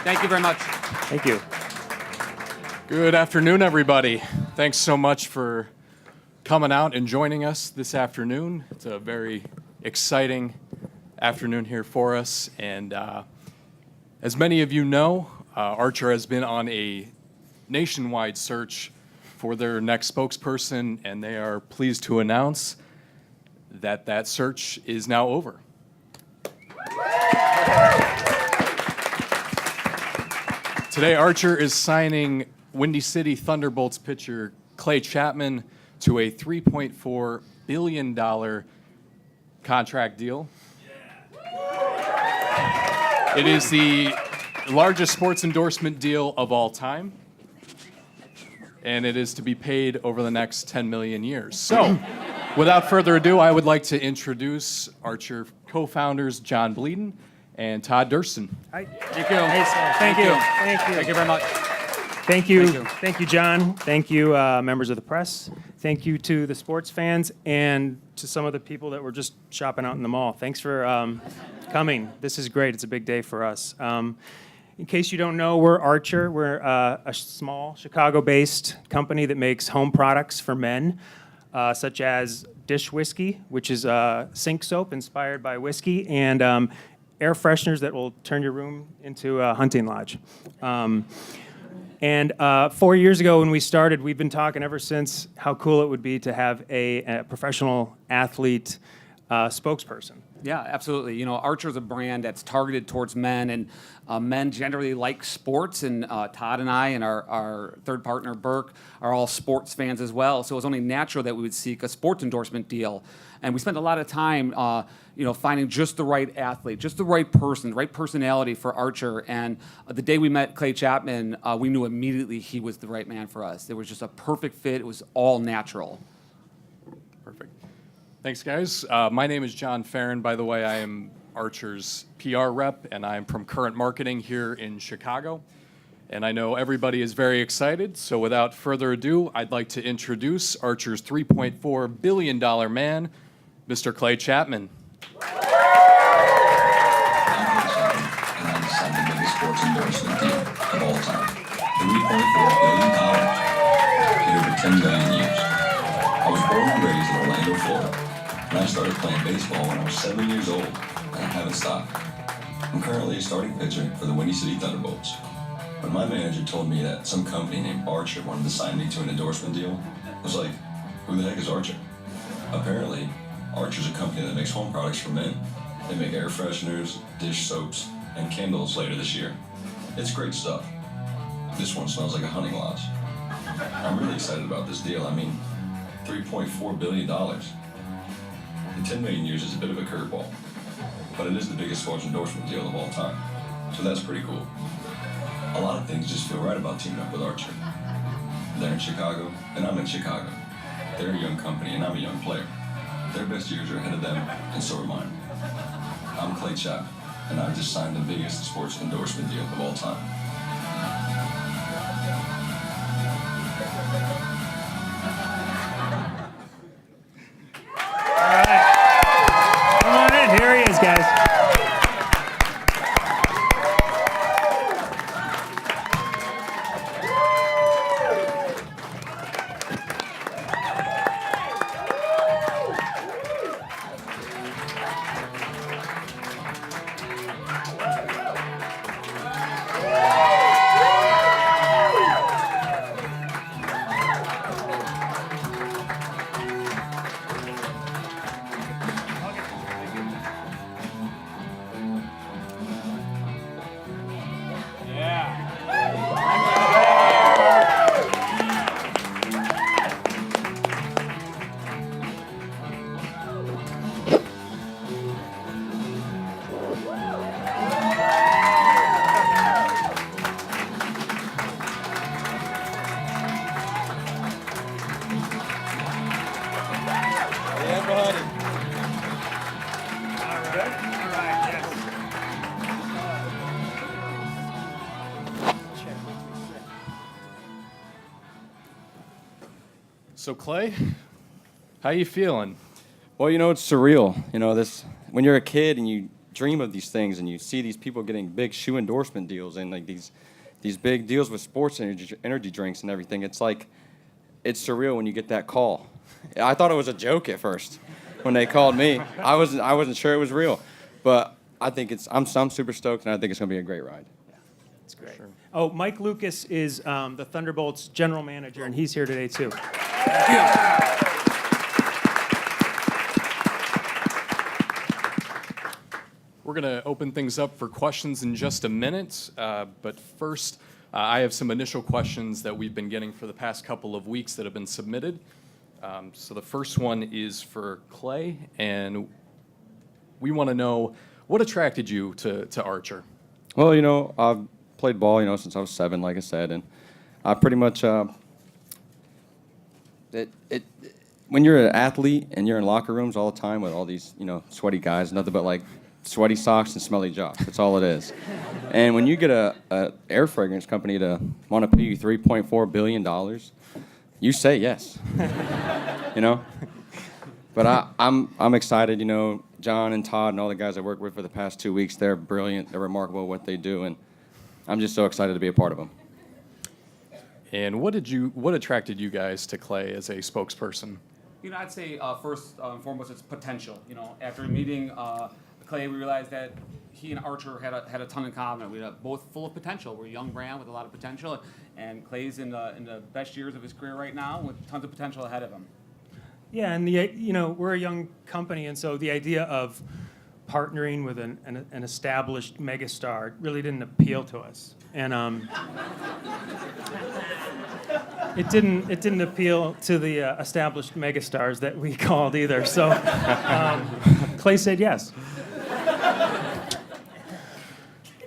Thank you very much. Thank you. Good afternoon, everybody. Thanks so much for coming out and joining us this afternoon. It's a very exciting afternoon here for us. And as many of you know, Archer has been on a nationwide search for their next spokesperson, and they are pleased to announce that that search is now over. Today, Archer is signing Windy City Thunderbolts pitcher Clay Chapman to a $3.4 billion contract deal. It is the largest sports endorsement deal of all time, and it is to be paid over the next 10 million years. So, without further ado, I would like to introduce Archer co-founders John Bleeden and Todd Durston. Thank you. Thank you. Thank you very much. Thank you. Thank you. Thank you, John. Thank you, members of the press. Thank you to the sports fans and to some of the people that were just shopping out in the mall. Thanks for coming. This is great. It's a big day for us. In case you don't know, we're Archer. We're a small Chicago-based company that makes home products for men, such as dish whiskey, which is sink soap inspired by whiskey, and air fresheners that will turn your room into a hunting lodge. And 4 years ago when we started, we've been talking ever since how cool it would be to have a professional athlete spokesperson. Yeah, absolutely. You know, Archer is a brand that's targeted towards men, and men generally like sports. And Todd and I and our third partner, Burke, are all sports fans as well. So it was only natural that we would seek a sports endorsement deal. And we spent a lot of time, finding just the right athlete, just the right person, the right personality for Archer. And the day we met Clay Chapman, we knew immediately he was the right man for us. It was just a perfect fit. It was all natural. Perfect. Thanks, guys. My name is John Farron. By the way, I am Archer's PR rep, and I'm from Current Marketing here in Chicago. And I know everybody is very excited, so without further ado, I'd like to introduce Archer's $3.4 billion man, Mr. Clay Chapman. And I just signed the biggest sports endorsement deal of all time. $3.4 billion paid over 10 million years. I was born and raised in Orlando, Florida, and I started playing baseball when I was 7 years old, and I haven't stopped. I'm currently a starting pitcher for the Windy City Thunderbolts. When my manager told me that some company named Archer wanted to sign me to an endorsement deal, I was like, who the heck is Archer? Apparently, Archer's a company that makes home products for men. They make air fresheners, dish soaps, and candles later this year. It's great stuff. This one smells like a hunting lodge. I'm really excited about this deal. I mean, $3.4 billion. And 10 million years is a bit of a curveball, but it is the biggest sports endorsement deal of all time. So that's pretty cool. A lot of things just feel right about teaming up with Archer. They're in Chicago, and I'm in Chicago. They're a young company, and I'm a young player. Their best years are ahead of them, and so are mine. I'm Clay Chapman, and I've just signed the biggest sports endorsement deal of all time. All right. Come on in. Here he is, guys. So Clay, how you feeling? Well, you know, it's surreal. You know, this when you're a kid and you dream of these things, and you see these people getting big shoe endorsement deals and like these big deals with sports energy drinks and everything. It's like, it's surreal when you get that call. I thought it was a joke at first when they called me. I wasn't sure it was real, but I think I'm super stoked, and I think it's going to be a great ride. It's great. Oh, Mike Lucas is the Thunderbolts general manager, and he's here today too. We're going to open things up for questions in just a minute, but first, I have some initial questions that we've been getting for the past couple of weeks that have been submitted. So the first one is for Clay, and we want to know, what attracted you to Archer? Well, I've played ball, since I was 7, like I said, and I pretty much when you're an athlete and you're in locker rooms all the time with all these, sweaty guys, nothing but like sweaty socks and smelly jocks. That's all it is. And when you get a air fragrance company to want to pay you $3.4 billion, you say yes. But I'm excited. John and Todd and all the guys I worked with for the past 2 weeks, they're brilliant. They're remarkable at what they do, and I'm just so excited to be a part of them. And what attracted you guys to Clay as a spokesperson? I'd say first and foremost, it's potential. After meeting Clay, we realized that he and Archer had a ton in common. We were both full of potential. We're a young brand with a lot of potential, and Clay's in the best years of his career right now with tons of potential ahead of him. Yeah, and we're a young company, and so the idea of partnering with an established megastar really didn't appeal to us, and it didn't appeal to the established megastars that we called either. So Clay said yes.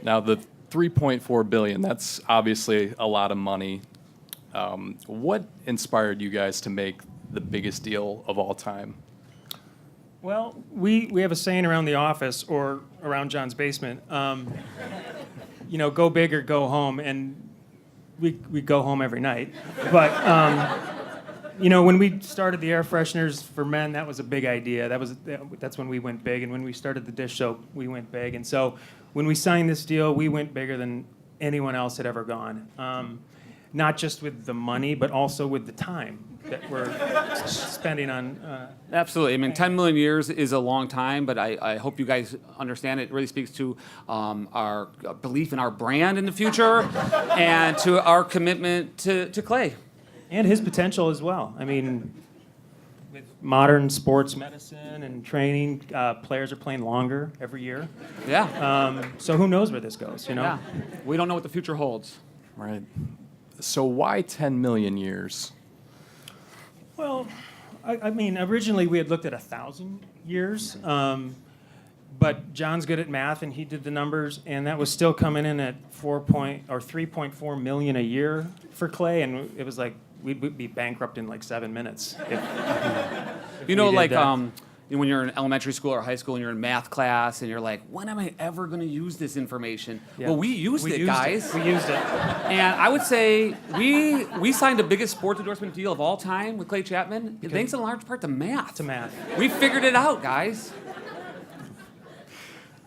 Now, the $3.4 billion, that's obviously a lot of money. What inspired you guys to make the biggest deal of all time? Well, we have a saying around the office or around John's basement, go big or go home, and we go home every night. But when we started the air fresheners for men, that was a big idea. That's when we went big, and when we started the dish soap, we went big. And so when we signed this deal, we went bigger than anyone else had ever gone. Not just with the money, but also with the time that we're spending on. Absolutely. I mean, 10 million years is a long time, but I hope you guys understand it really speaks to our belief in our brand in the future and to our commitment to Clay. And his potential as well. I mean, with modern sports medicine and training, players are playing longer every year. Yeah. So who knows where this goes, Yeah. We don't know what the future holds. Right. So why 10 million years? Well, I mean, originally we had looked at 1,000 years, but John's good at math, and he did the numbers, and that was still coming in at 3.4 million a year for Clay, and it was like we'd be bankrupt in like 7 minutes. If we did Like that. when you're in elementary school or high school and you're in math class and you're like, when am I ever going to use this information? Yeah. Well, we used it, guys. We used it. And I would say we signed the biggest sports endorsement deal of all time with Clay Chapman, thanks in large part to math. To math. We figured it out, guys.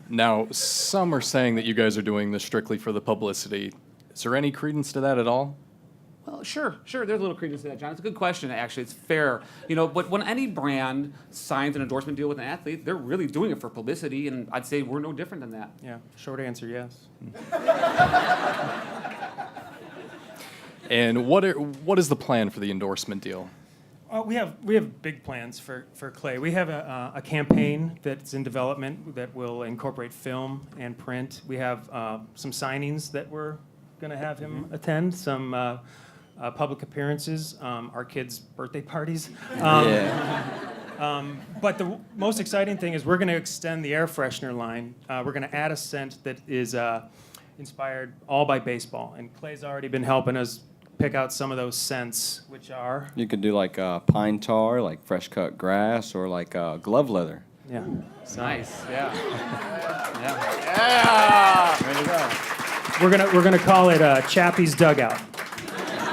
Now, some are saying that you guys are doing this strictly for the publicity. Is there any credence to that at all? Well, sure. There's a little credence to that, John. It's a good question, actually. It's fair. But when any brand signs an endorsement deal with an athlete, they're really doing it for publicity, and I'd say we're no different than that. Yeah, short answer, yes. And what is the plan for the endorsement deal? We have big plans for Clay. We have a campaign that's in development that will incorporate film and print. We have some signings that we're going to have him attend, some public appearances, our kids' birthday parties. But the most exciting thing is we're going to extend the air freshener line. We're going to add a scent that is inspired all by baseball. And Clay's already been helping us pick out some of those scents, which are... You could do like pine tar, like fresh cut grass, or like glove leather. Yeah. Nice. Yeah. There you go. We're gonna call it Chappie's Dugout.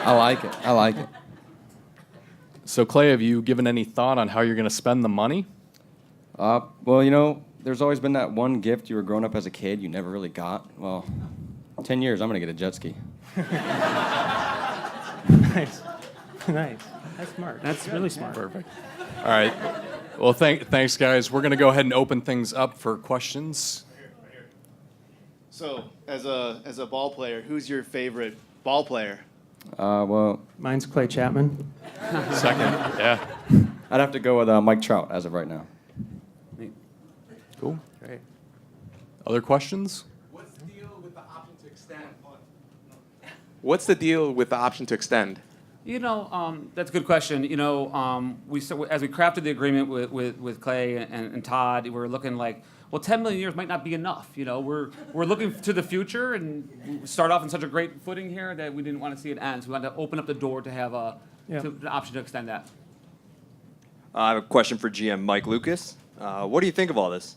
I like it. So, Clay, have you given any thought on how you're going to spend the money? Well, there's always been that one gift you were growing up as a kid you never really got. Well, 10 years, I'm going to get a jet ski. Nice. Nice. That's smart. That's really smart. Perfect. All right. Well, thanks, guys. We're going to go ahead and open things up for questions. So, as a ball player, who's your favorite ball player? Well, Mine's Clay Chapman. Second. Yeah. I'd have to go with Mike Trout as of right now. Cool. Great. Other questions? What's the deal with the option to extend? What's the deal with the option to extend? You know, that's a good question. You know, as we crafted the agreement with Clay and Todd, we were looking like, well, 10 million years might not be enough. You know, we're looking to the future and start off in such a great footing here that we didn't want to see it end. So we wanted to open up the door to have an option to extend that. I have a question for GM Mike Lucas. What do you think of all this?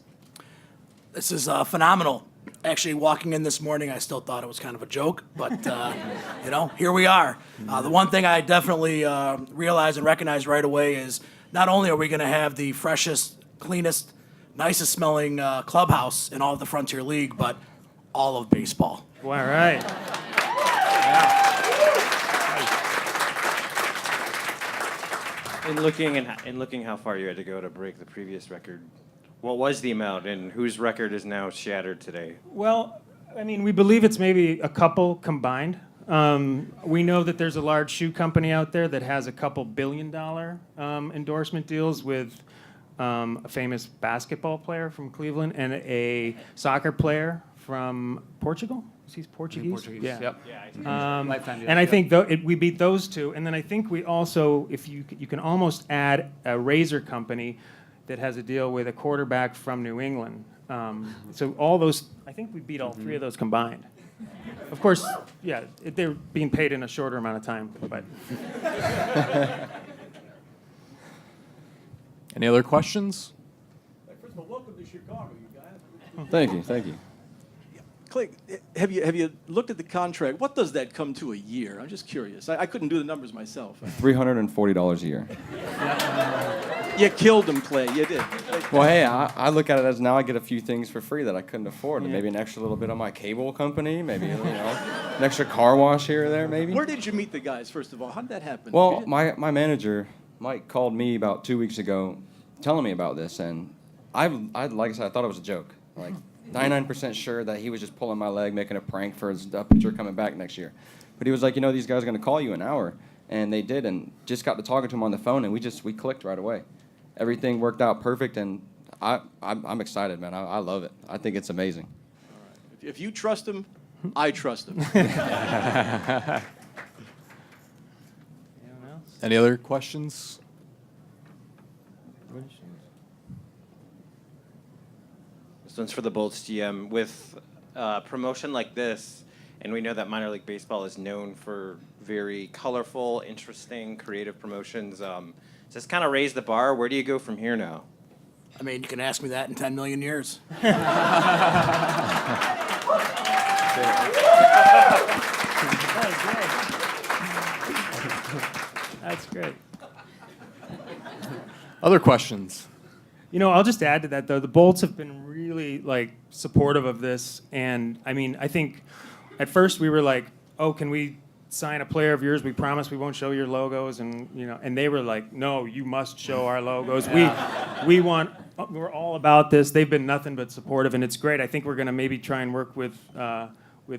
This is phenomenal. Actually, walking in this morning, I still thought it was kind of a joke, but here we are. The one thing I definitely realized and recognized right away is not only are we going to have the freshest, cleanest, nicest smelling clubhouse in all of the Frontier League, but all of baseball. Well, all right. In looking how far you had to go to break the previous record, what was the amount and whose record is now shattered today? Well, I mean, we believe it's maybe a couple combined. We know that there's a large shoe company out there that has a couple $1 billion endorsement deals with a famous basketball player from Cleveland and a soccer player from Portugal. Is he Portuguese? Yeah. Yep. Lifetime deal, And I yep. think we beat those two, and then I think we also, if you can almost add a razor company that has a deal with a quarterback from New England. So all those, I think we beat all three of those combined. Of course, yeah, they're being paid in a shorter amount of time, but. Any other questions? First of all, welcome to Chicago, you guys. Thank you. Clay, have you looked at the contract? What does that come to a year? I'm just curious. I couldn't do the numbers myself. $340 a year. You killed him, Clay. You did. Well, hey, I look at it as now I get a few things for free that I couldn't afford. And maybe an extra little bit on my cable company, maybe, an extra car wash here or there, maybe. Where did you meet the guys, first of all? How did that happen? Well, my manager, Mike, called me about 2 weeks ago telling me about this. And like I said, I thought it was a joke. Like, 99% sure that he was just pulling my leg, making a prank for his pitcher coming back next year. But he was like, these guys are going to call you an hour. And they did, and just got to talking to him on the phone, and we clicked right away. Everything worked out perfect, and I'm excited, man. I love it. I think it's amazing. All right. If you trust him, I trust him. Any other questions? This one's for the Bolts GM. With promotion like this, and we know that minor league baseball is known for very colorful, interesting, creative promotions. Does this kind of raise the bar? Where do you go from here now? I mean, you can ask me that in 10 million years. That's great. Other questions? I'll just add to that, though. The Bolts have been really, supportive of this. And, I mean, I think at first we were like, oh, can we sign a player of yours? We promise we won't show your logos. And, and they were like, no, you must show our logos. We're all about this. They've been nothing but supportive, and it's great. I think we're going to maybe try and work with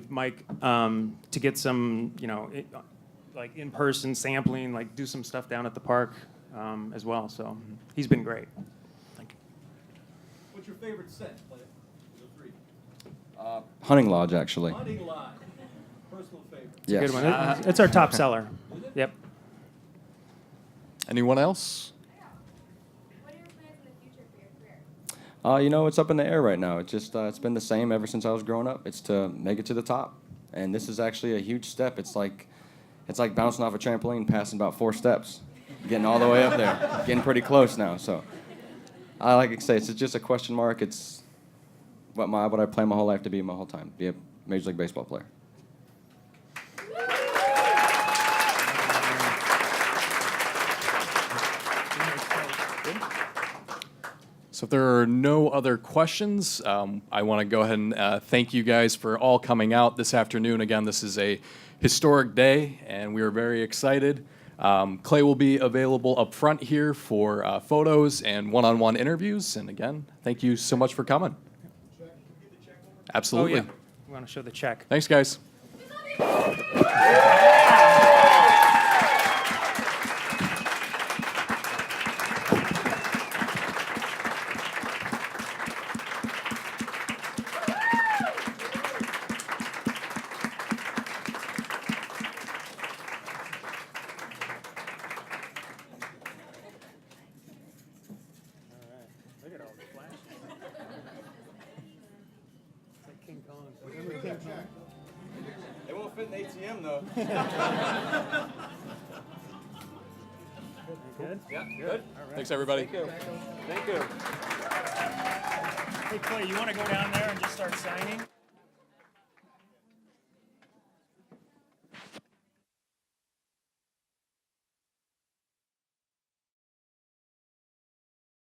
Mike to get some, in-person sampling, do some stuff down at the park as well. So he's been great. What's your favorite set, Clay? The three. Hunting Lodge, actually. Hunting Lodge. Personal favorite. Yes. Good one. It's our top seller. Yep. Anyone else? What are your plans in the future for your career? It's up in the air right now. It's been the same ever since I was growing up. It's to make it to the top, and this is actually a huge step. It's like bouncing off a trampoline, passing about 4 steps, getting all the way up there, getting pretty close now. So, I like to say it's just a question mark. It's what I planned my whole life to be my whole time, be a Major League Baseball player. So if there are no other questions, I want to go ahead and thank you guys for all coming out this afternoon. Again, this is a historic day, and we are very excited. Clay will be available up front here for photos and one-on-one interviews. And again, thank you so much for coming. Absolutely. Oh, yeah. We want to show the check. Thanks, guys. Look at all the flashes. It's like King Kong. Remember King Kong? It won't fit in the ATM though. Good? Yeah, good. Thanks, everybody. Thank you. Hey, Clay, you want to go down there and just start signing?